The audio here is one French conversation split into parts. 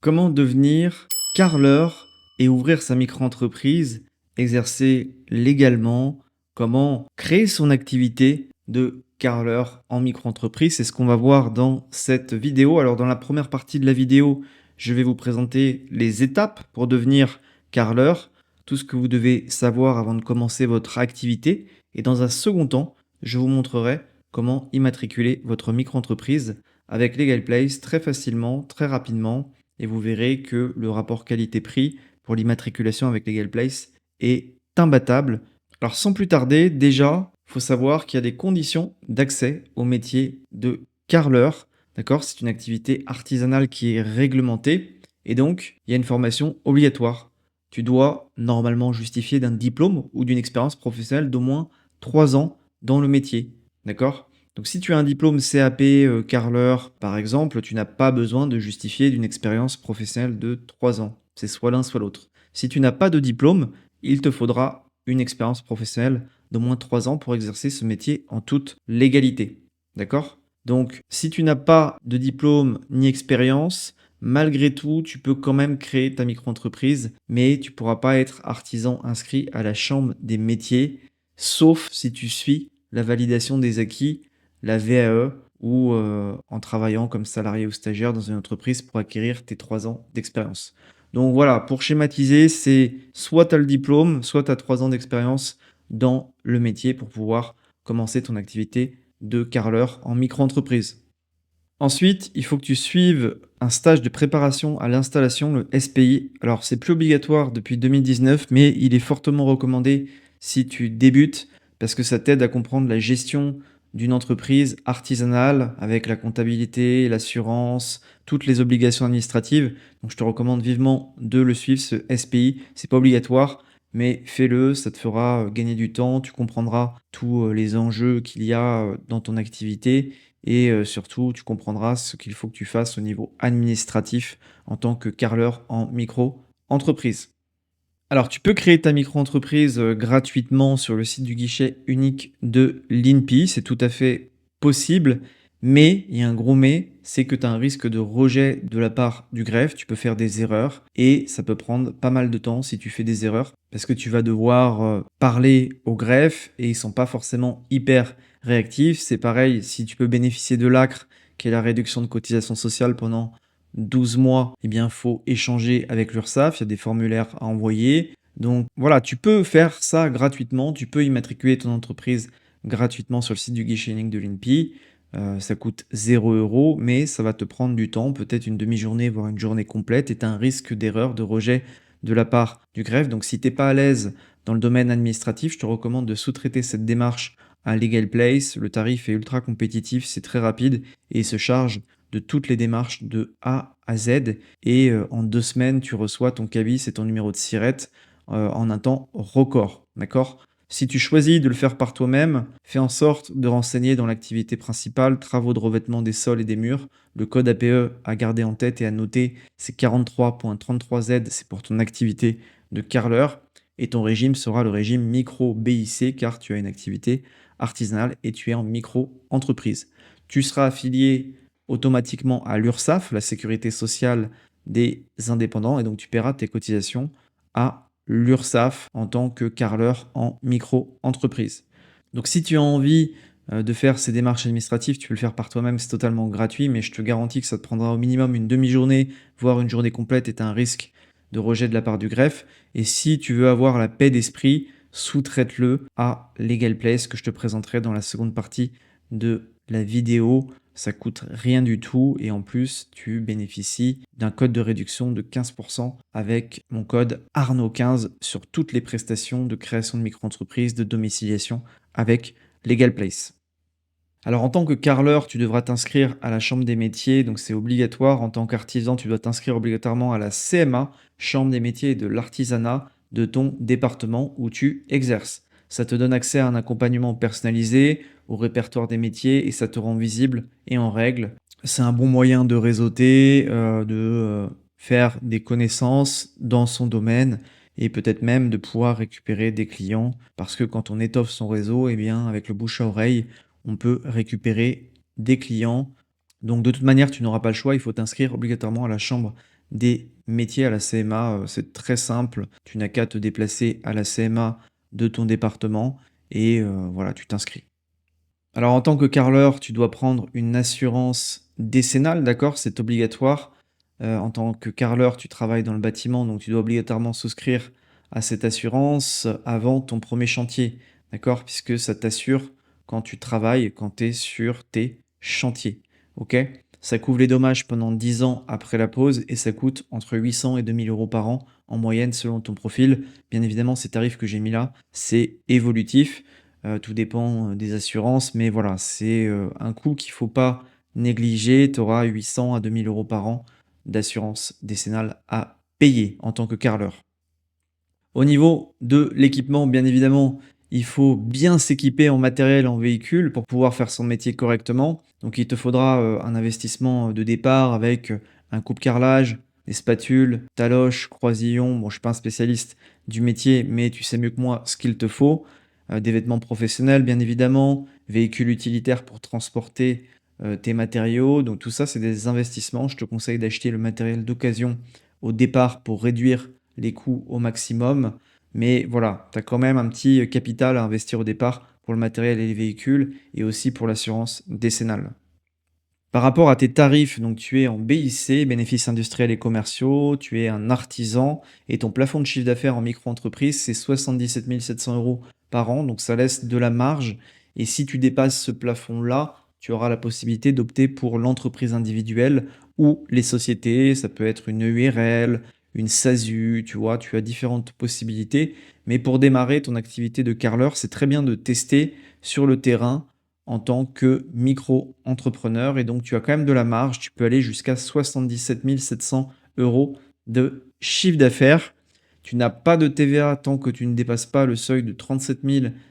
Comment devenir carreleur et ouvrir sa micro-entreprise, exercer légalement? Comment créer son activité de carreleur en micro-entreprise? C'est ce qu'on va voir dans cette vidéo. Alors dans la première partie de la vidéo, je vais vous présenter les étapes pour devenir carreleur, tout ce que vous devez savoir avant de commencer votre activité. Et dans un second temps, je vous montrerai comment immatriculer votre micro-entreprise avec Legal Place très facilement, très rapidement, et vous verrez que le rapport qualité-prix pour l'immatriculation avec Legal Place est imbattable. Alors sans plus tarder, déjà, il faut savoir qu'il y a des conditions d'accès au métier de carreleur. D'accord? C'est une activité artisanale qui est réglementée et donc il y a une formation obligatoire. Tu dois normalement justifier d'un diplôme ou d'une expérience professionnelle d'au moins 3 ans dans le métier. D'accord? Donc si tu as un diplôme CAP carreleur, par exemple, tu n'as pas besoin de justifier d'une expérience professionnelle de 3 ans. C'est soit l'un, soit l'autre. Si tu n'as pas de diplôme, il te faudra une expérience professionnelle d'au moins 3 ans pour exercer ce métier en toute légalité. D'accord? Donc si tu n'as pas de diplôme ni expérience, malgré tout, tu peux quand même créer ta micro-entreprise, mais tu ne pourras pas être artisan inscrit à la Chambre des métiers, sauf si tu suis la validation des acquis, la VAE, ou en travaillant comme salarié ou stagiaire dans une entreprise pour acquérir tes 3 ans d'expérience. Donc voilà, pour schématiser, c'est soit tu as le diplôme, soit tu as 3 ans d'expérience dans le métier pour pouvoir commencer ton activité de carreleur en micro-entreprise. Ensuite, il faut que tu suives un stage de préparation à l'installation, le SPI. Alors, c'est plus obligatoire depuis 2019, mais il est fortement recommandé si tu débutes parce que ça t'aide à comprendre la gestion d'une entreprise artisanale avec la comptabilité, l'assurance, toutes les obligations administratives. Donc, je te recommande vivement de le suivre, ce SPI. C'est pas obligatoire, mais fais-le, ça te fera gagner du temps. Tu comprendras tous les enjeux qu'il y a dans ton activité et surtout, tu comprendras ce qu'il faut que tu fasses au niveau administratif en tant que carreleur en micro-entreprise. Alors, tu peux créer ta micro-entreprise gratuitement sur le site du guichet unique de l'INPI, c'est tout à fait possible, mais il y a un gros mais, c'est que tu as un risque de rejet de la part du greffe, tu peux faire des erreurs et ça peut prendre pas mal de temps si tu fais des erreurs parce que tu vas devoir parler au greffe et ils sont pas forcément hyper réactifs. C'est pareil, si tu peux bénéficier de l'ACRE, qui est la réduction de cotisation sociale pendant 12 mois, eh bien, faut échanger avec l'URSSAF, il y a des formulaires à envoyer. Donc voilà, tu peux faire ça gratuitement, tu peux immatriculer ton entreprise gratuitement sur le site du guichet unique de l'INPI. Ça coûte 0 €, mais ça va te prendre du temps, peut-être une demi-journée, voire une journée complète, et tu as un risque d'erreur, de rejet de la part du greffe. Donc si tu n'es pas à l'aise dans le domaine administratif, je te recommande de sous-traiter cette démarche à Legal Place. Le tarif est ultra compétitif, c'est très rapide et il se charge de toutes les démarches de A à Z. Et en 2 semaines, tu reçois ton cabis et ton numéro de SIRET en un temps record. D'accord? Si tu choisis de le faire par toi-même, fais en sorte de renseigner dans l'activité principale, travaux de revêtement des sols et des murs. Le code APE à garder en tête et à noter, c'est 43.33Z, c'est pour ton activité de carreleur. Et ton régime sera le régime micro BIC car tu as une activité artisanale et tu es en micro-entreprise. Tu seras affilié automatiquement à l'URSSAF, la sécurité sociale des indépendants, et donc tu paieras tes cotisations à l'URSSAF en tant que carreleur en micro-entreprise. Donc si tu as envie de faire ces démarches administratives, tu peux le faire par toi-même, c'est totalement gratuit, mais je te garantis que ça te prendra au minimum une demi-journée, voire une journée complète, et tu as un risque de rejet de la part du greffe. Et si tu veux avoir la paix d'esprit, sous-traite-le à Legal Place que je te présenterai dans la seconde partie de la vidéo. Ça coûte rien du tout et en plus, tu bénéficies d'un code de réduction de 15% avec mon code Arnaud15 sur toutes les prestations de création de micro-entreprise, de domiciliation avec Legal Place. Alors en tant que carreleur, tu devras t'inscrire à la Chambre des métiers, donc c'est obligatoire. En tant qu'artisan, tu dois t'inscrire obligatoirement à la CMA, Chambre des métiers et de l'artisanat de ton département où tu exerces. Ça te donne accès à un accompagnement personnalisé, au répertoire des métiers et ça te rend visible et en règle. C'est un bon moyen de réseauter, de faire des connaissances dans son domaine et peut-être même de pouvoir récupérer des clients parce que quand on étoffe son réseau, eh bien avec le bouche à oreille, on peut récupérer des clients. Donc de toute manière, tu n'auras pas le choix, il faut t'inscrire obligatoirement à la Chambre des métiers à la CMA. C'est très simple. Tu n'as qu'à te déplacer à la CMA de ton département et voilà, tu t'inscris. Alors en tant que carreleur, tu dois prendre une assurance décennale, d'accord? C'est obligatoire. En tant que carreleur, tu travailles dans le bâtiment, donc tu dois obligatoirement souscrire à cette assurance avant ton premier chantier, d'accord? Puisque ça t'assure quand tu travailles, quand tu es sur tes chantiers, OK? Ça couvre les dommages pendant 10 ans après la pause et ça coûte entre 800 et 2 000 € par an en moyenne selon ton profil. Bien évidemment, ces tarifs que j'ai mis là, c'est évolutif. Tout dépend, des assurances, mais voilà, c'est, un coût qu'il faut pas négliger. Tu auras 800 à 2 000 € par an d'assurance décennale à payer en tant que carreleur. Au niveau de l'équipement, bien évidemment, il faut bien s'équiper en matériel, en véhicule pour pouvoir faire son métier correctement. Donc il te faudra, un investissement, de départ avec, un coupe-carrelage, des spatules, taloches, croisillons. Bon, je suis pas un spécialiste du métier, mais tu sais mieux que moi ce qu'il te faut. Des vêtements professionnels, bien évidemment, véhicule utilitaire pour transporter, tes matériaux. Donc tout ça, c'est des investissements. Je te conseille d'acheter le matériel d'occasion au départ pour réduire les coûts au maximum. Mais voilà, tu as quand même un petit capital à investir au départ pour le matériel et les véhicules et aussi pour l'assurance décennale. Par rapport à tes tarifs, donc tu es en BIC, bénéfices industriels et commerciaux, tu es un artisan et ton plafond de chiffre d'affaires en micro-entreprise, c'est 77 700 € par an, donc ça laisse de la marge. Et si tu dépasses ce plafond-là, tu auras la possibilité d'opter pour l'entreprise individuelle ou les sociétés, ça peut être une URL, une SASU, tu vois, tu as différentes possibilités. Mais pour démarrer ton activité de carreleur, c'est très bien de tester sur le terrain en tant que micro-entrepreneur et donc tu as quand même de la marge. Tu peux aller jusqu'à 77 700 € de chiffre d'affaires. Tu n'as pas de TVA tant que tu ne dépasses pas le seuil de 37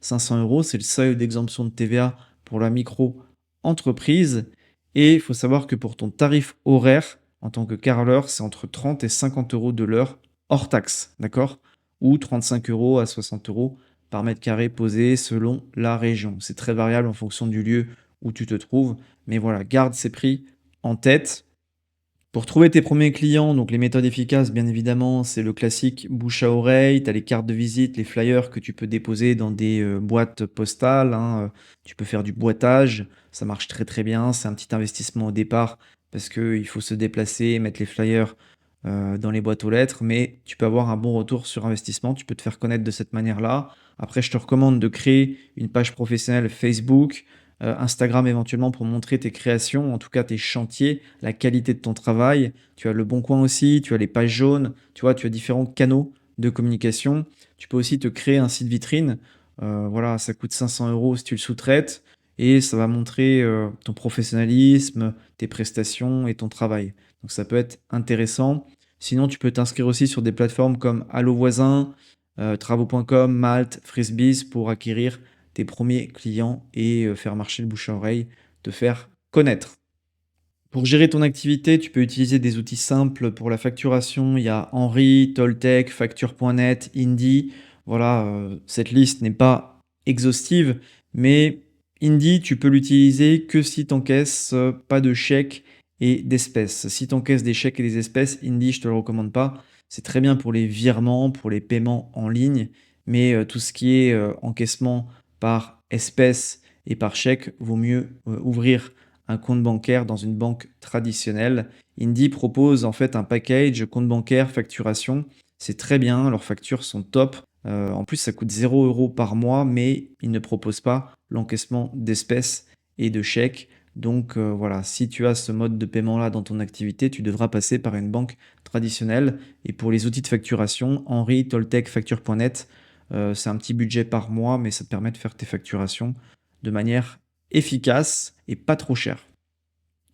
500 €. C'est le seuil d'exemption de TVA pour la micro-entreprise. Et il faut savoir que pour ton tarif horaire, en tant que carreleur, c'est entre 30 et 50 € de l'heure hors taxe, d'accord? Ou 35 € à 60 € par mètre carré posé selon la région. C'est très variable en fonction du lieu où tu te trouves, mais voilà, garde ces prix en tête. Pour trouver tes premiers clients, donc les méthodes efficaces, bien évidemment, c'est le classique bouche à oreille. Tu as les cartes de visite, les flyers que tu peux déposer dans des boîtes postales, hein. Tu peux faire du boitage, ça marche très très bien. C'est un petit investissement au départ parce qu'il faut se déplacer, mettre les flyers dans les boîtes aux lettres, mais tu peux avoir un bon retour sur investissement. Tu peux te faire connaître de cette manière-là. Après, je te recommande de créer une page professionnelle Facebook, Instagram éventuellement pour montrer tes créations, en tout cas tes chantiers, la qualité de ton travail. Tu as Le Bon Coin aussi, tu as les pages jaunes, tu vois, tu as différents canaux de communication. Tu peux aussi te créer un site vitrine. Voilà, ça coûte 500 € si tu le sous-traites et ça va montrer ton professionnalisme, tes prestations et ton travail. Donc ça peut être intéressant. Sinon, tu peux t'inscrire aussi sur des plateformes comme Allo Voisin, Travaux.com, Malte, Frisbees pour acquérir tes premiers clients et faire marcher le bouche à oreille, te faire connaître. Pour gérer ton activité, tu peux utiliser des outils simples pour la facturation. Il y a Henry, Toltec, Facture.net, Indy. Voilà, cette liste n'est pas exhaustive, mais Indy, tu peux l'utiliser que si tu encaisses pas de chèques et d'espèces. Si tu encaisses des chèques et des espèces, Indy, je ne te le recommande pas. C'est très bien pour les virements, pour les paiements en ligne, mais tout ce qui est encaissement par espèces et par chèque, vaut mieux ouvrir un compte bancaire dans une banque traditionnelle. Indy propose en fait un package compte bancaire, facturation. C'est très bien, leurs factures sont top. En plus, ça coûte 0 € par mois, mais ils ne proposent pas l'encaissement d'espèces et de chèques. Donc voilà, si tu as ce mode de paiement-là dans ton activité, tu devras passer par une banque traditionnelle. Et pour les outils de facturation, Henry, Toltec, Facture.net, c'est un petit budget par mois, mais ça te permet de faire tes facturations de manière efficace et pas trop cher.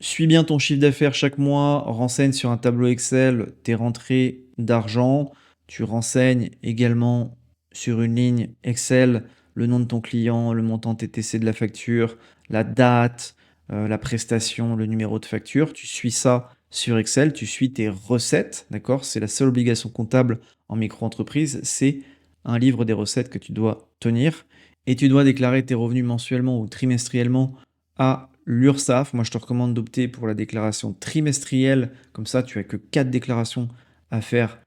Suis bien ton chiffre d'affaires chaque mois, renseigne sur un tableau Excel tes rentrées d'argent. Tu renseignes également sur une ligne Excel le nom de ton client, le montant TTC de la facture, la date, la prestation, le numéro de facture. Tu suis ça sur Excel, tu suis tes recettes, d'accord? C'est la seule obligation comptable en micro-entreprise, c'est un livre des recettes que tu dois tenir et tu dois déclarer tes revenus mensuellement ou trimestriellement à l'URSSAF. Moi, je te recommande d'opter pour la déclaration trimestrielle. Comme ça, tu as que 4 déclarations à faire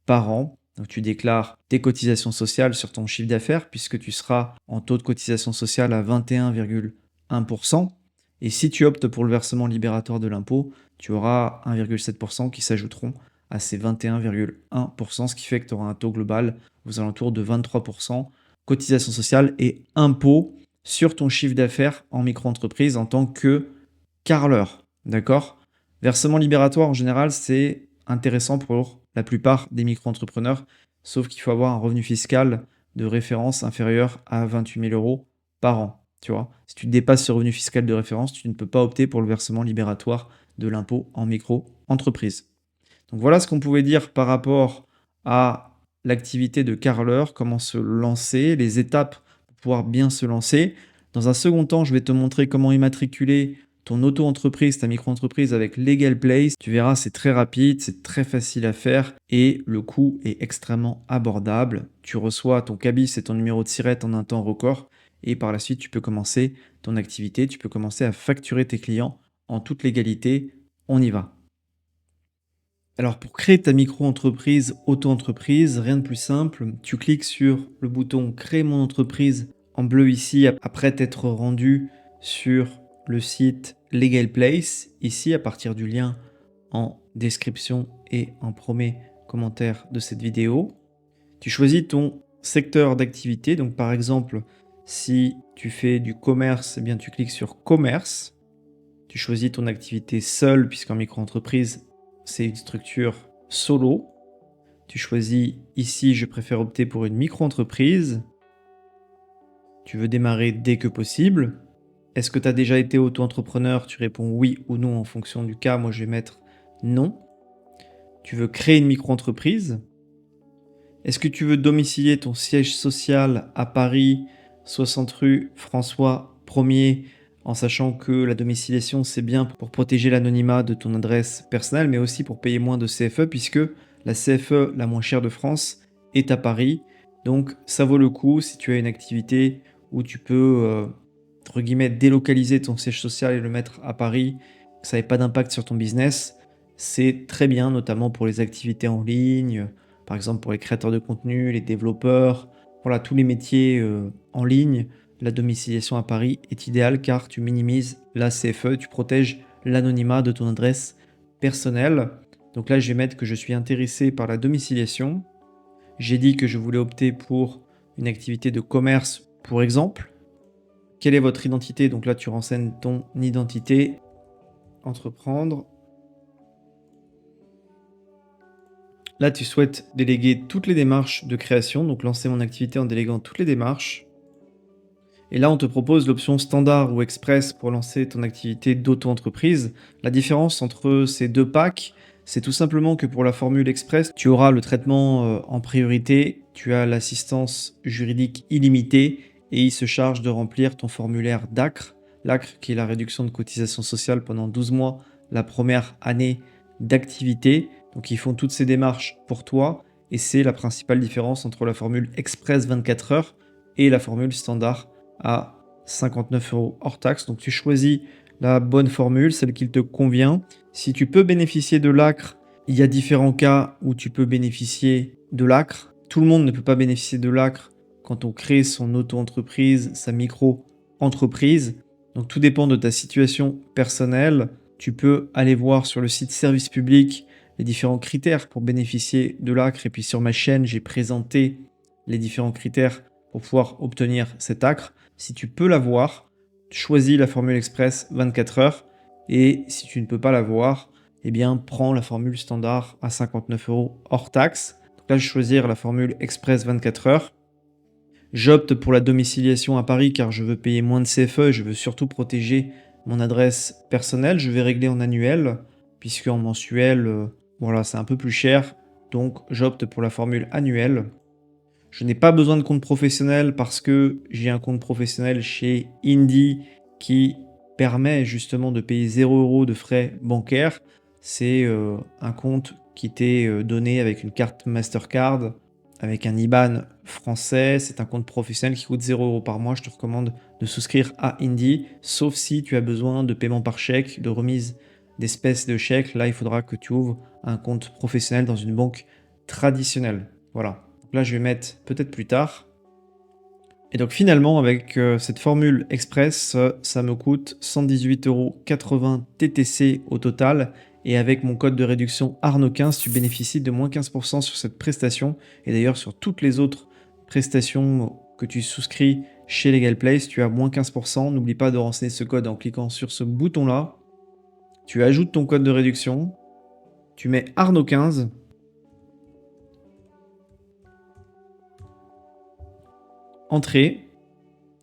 par an. Donc, tu déclares tes cotisations sociales sur ton chiffre d'affaires puisque tu seras en taux de cotisation sociale à 21,1%. Et si tu optes pour le versement libératoire de l'impôt, tu auras 1,7% qui s'ajouteront à ces 21,1%, ce qui fait que tu auras un taux global aux alentours de 23%, cotisation sociale et impôt sur ton chiffre d'affaires en micro-entreprise en tant que carleur. D'accord? Versement libératoire, en général, c'est intéressant pour la plupart des micro-entrepreneurs, sauf qu'il faut avoir un revenu fiscal de référence inférieur à 28 000 euros par an. Tu vois, si tu dépasses ce revenu fiscal de référence, tu ne peux pas opter pour le versement libératoire de l'impôt en micro-entreprise. Donc voilà ce qu'on pouvait dire par rapport à l'activité de carreleur, comment se lancer, les étapes pour pouvoir bien se lancer. Dans un second temps, je vais te montrer comment immatriculer ton auto-entreprise, ta micro-entreprise avec Legal Place. Tu verras, c'est très rapide, c'est très facile à faire et le coût est extrêmement abordable. Tu reçois ton cabis et ton numéro de SIRET en un temps record et par la suite, tu peux commencer ton activité, tu peux commencer à facturer tes clients en toute légalité. On y va. Alors pour créer ta micro-entreprise, auto-entreprise, rien de plus simple, tu cliques sur le bouton Créer mon entreprise en bleu ici après t'être rendu sur le site Legal Place, ici à partir du lien en description et en premier commentaire de cette vidéo. Tu choisis ton secteur d'activité, donc par exemple si tu fais du commerce, eh bien tu cliques sur commerce. Tu choisis ton activité seule puisqu'en micro-entreprise c'est une structure solo. Tu choisis ici, je préfère opter pour une micro-entreprise. Tu veux démarrer dès que possible. Est-ce que tu as déjà été auto-entrepreneur? Tu réponds oui ou non en fonction du cas. Moi, je vais mettre non. Tu veux créer une micro-entreprise. Est-ce que tu veux domicilier ton siège social à Paris, 60 rue François 1er, en sachant que la domiciliation, c'est bien pour protéger l'anonymat de ton adresse personnelle, mais aussi pour payer moins de CFE, puisque la CFE la moins chère de France est à Paris. Donc ça vaut le coup si tu as une activité où tu peux, entre guillemets, délocaliser ton siège social et le mettre à Paris, que ça n'ait pas d'impact sur ton business. C'est très bien, notamment pour les activités en ligne, par exemple pour les créateurs de contenu, les développeurs, voilà, tous les métiers en ligne. La domiciliation à Paris est idéale car tu minimises la CFE, tu protèges l'anonymat de ton adresse personnelle. Donc là, je vais mettre que je suis intéressé par la domiciliation. J'ai dit que je voulais opter pour une activité de commerce, pour exemple. Quelle est votre identité? Donc là, tu renseignes ton identité. Entreprendre. Là, tu souhaites déléguer toutes les démarches de création, donc lancer mon activité en déléguant toutes les démarches. Et là, on te propose l'option standard ou express pour lancer ton activité d'auto-entreprise. La différence entre ces deux packs, c'est tout simplement que pour la formule express, tu auras le traitement en priorité, tu as l'assistance juridique illimitée et il se charge de remplir ton formulaire d'ACRE. L'ACRE qui est la réduction de cotisation sociale pendant 12 mois, la première année d'activité. Donc ils font toutes ces démarches pour toi et c'est la principale différence entre la formule express 24 heures et la formule standard à 59 € hors taxe. Donc tu choisis la bonne formule, celle qui te convient. Si tu peux bénéficier de l'ACRE, il y a différents cas où tu peux bénéficier de l'ACRE. Tout le monde ne peut pas bénéficier de l'ACRE quand on crée son auto-entreprise, sa micro-entreprise. Donc tout dépend de ta situation personnelle. Tu peux aller voir sur le site Service Public les différents critères pour bénéficier de l'ACRE. Et puis sur ma chaîne, j'ai présenté les différents critères pour pouvoir obtenir cet ACRE. Si tu peux l'avoir, choisis la formule express 24 heures. Et si tu ne peux pas l'avoir, eh bien, prends la formule standard à 59 € hors taxe. Donc là, je vais choisir la formule express 24 heures. J'opte pour la domiciliation à Paris car je veux payer moins de CFE et je veux surtout protéger mon adresse personnelle. Je vais régler en annuel puisque en mensuel, voilà, c'est un peu plus cher. Donc, j'opte pour la formule annuelle. Je n'ai pas besoin de compte professionnel parce que j'ai un compte professionnel chez Indie qui permet justement de payer 0 € de frais bancaires. C'est un compte qui t'est donné avec une carte Mastercard avec un IBAN français. C'est un compte professionnel qui coûte 0 € par mois. Je te recommande de souscrire à Indy, sauf si tu as besoin de paiement par chèque, de remise d'espèces de chèques. Là, il faudra que tu ouvres un compte professionnel dans une banque traditionnelle. Voilà. Donc là, je vais mettre peut-être plus tard. Et donc finalement, avec cette formule express, ça me coûte 118,80 € TTC au total. Et avec mon code de réduction Arnaud15, tu bénéficies de moins 15% sur cette prestation. Et d'ailleurs, sur toutes les autres prestations que tu souscris chez LegalPlace, tu as moins 15%. N'oublie pas de renseigner ce code en cliquant sur ce bouton-là. Tu ajoutes ton code de réduction. Tu mets Arnaud15. Entrée.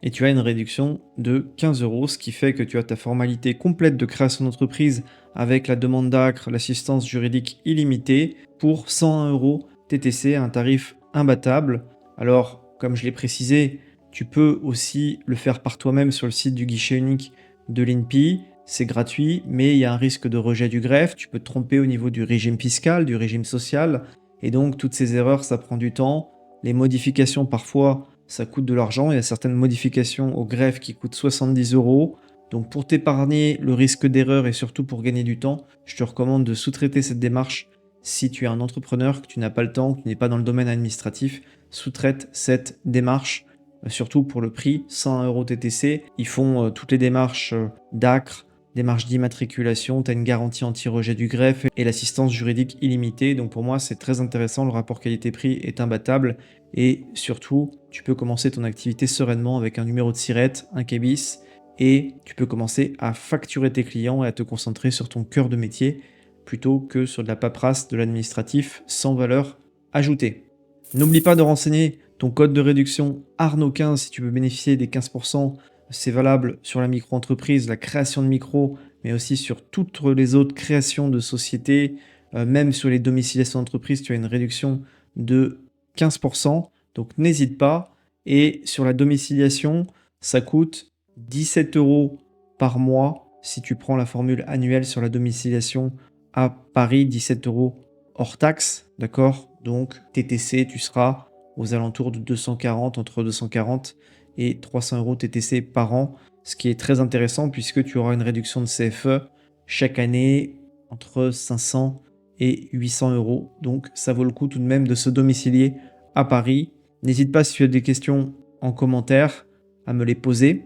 Et tu as une réduction de 15 €, ce qui fait que tu as ta formalité complète de création d'entreprise avec la demande d'ACRE, l'assistance juridique illimitée pour 101 € TTC à un tarif imbattable. Alors, comme je l'ai précisé, tu peux aussi le faire par toi-même sur le site du guichet unique de l'INPI. C'est gratuit, mais il y a un risque de rejet du greffe. Tu peux te tromper au niveau du régime fiscal, du régime social. Et donc, toutes ces erreurs, ça prend du temps. Les modifications, parfois, ça coûte de l'argent. Il y a certaines modifications au greffe qui coûtent 70 €. Donc pour t'épargner le risque d'erreur et surtout pour gagner du temps, je te recommande de sous-traiter cette démarche. Si tu es un entrepreneur, que tu n'as pas le temps, que tu n'es pas dans le domaine administratif, sous-traite cette démarche, surtout pour le prix, 101 € TTC. Ils font toutes les démarches d'ACRE, démarche d'immatriculation, tu as une garantie anti-rejet du greffe et l'assistance juridique illimitée. Donc pour moi, c'est très intéressant, le rapport qualité-prix est imbattable. Et surtout, tu peux commencer ton activité sereinement avec un numéro de SIRET, un KBIS, et tu peux commencer à facturer tes clients et à te concentrer sur ton cœur de métier plutôt que sur de la paperasse, de l'administratif sans valeur ajoutée. N'oublie pas de renseigner ton code de réduction Arnaud15 si tu veux bénéficier des 15%. C'est valable sur la micro-entreprise, la création de micro, mais aussi sur toutes les autres créations de sociétés, même sur les domiciliations d'entreprise, tu as une réduction de 15%, donc n'hésite pas. Et sur la domiciliation, ça coûte 17 € par mois si tu prends la formule annuelle sur la domiciliation à Paris, 17 € hors taxe, d'accord? Donc TTC, tu seras aux alentours de 240, entre 240 et 300 € TTC par an, ce qui est très intéressant puisque tu auras une réduction de CFE chaque année entre 500 et 800 €. Donc ça vaut le coup tout de même de se domicilier à Paris. N'hésite pas si tu as des questions en commentaire à me les poser.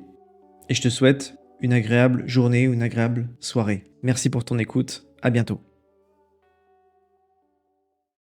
Et je te souhaite une agréable journée ou une agréable soirée. Merci pour ton écoute. À bientôt.